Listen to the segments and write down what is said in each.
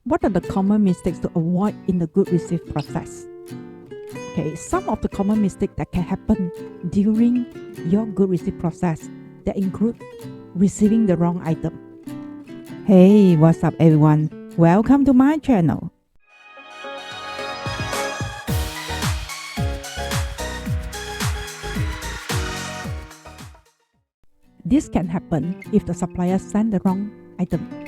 What are the common mistakes to avoid in the good receive process? Okay, some of the common mistakes that can happen during your good receive process that include receiving the wrong item. Hey, what's up everyone? Welcome to my channel. This can happen if the supplier sent the wrong item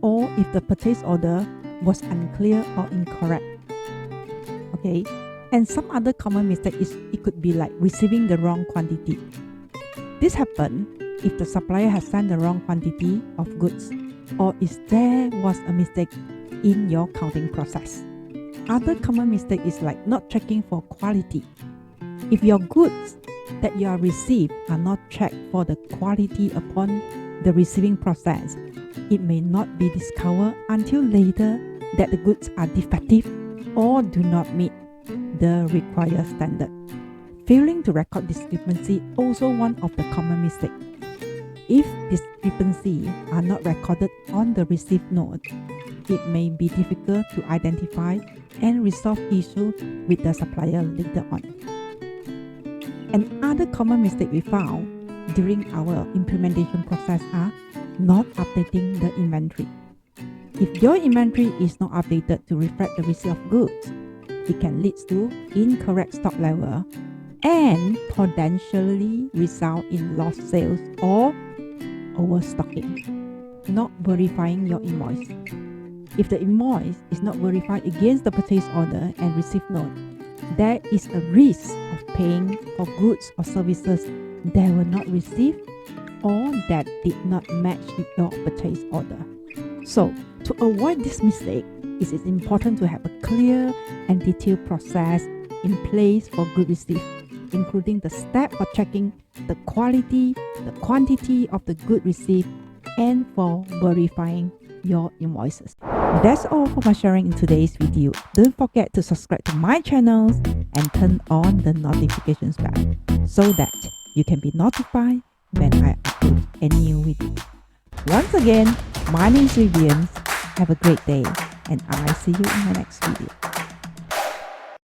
or if the purchase order was unclear or incorrect. Okay, and some other common mistake is it could be like receiving the wrong quantity. This happens if the supplier has sent the wrong quantity of goods or if there was a mistake in your counting process. Other common mistake is like not checking for quality. If your goods that you are received are not checked for the quality upon the receiving process, it may not be discovered until later that the goods are defective or do not meet the required standard. Failing to record discrepancy also one of the common mistakes. If discrepancies are not recorded on the receipt note, it may be difficult to identify and resolve issues with the supplier later on. And other common mistakes we found during our implementation process are not updating the inventory. If your inventory is not updated to reflect the receipt of goods, it can lead to incorrect stock level and potentially result in lost sales or overstocking. Not verifying your invoice. If the invoice is not verified against the purchase order and receipt note, there is a risk of paying for goods or services that were not received or that did not match your purchase order. So, to avoid this mistake, it is important to have a clear and detailed process in place for good receipt, including the step for checking the quality, the quantity of the good received, and for verifying your invoices. That's all for my sharing in today's video. Don't forget to subscribe to my channels and turn on the notifications bell so that you can be notified when I upload a new video. Once again, my name is Vivienne. Have a great day and I'll see you in my next video.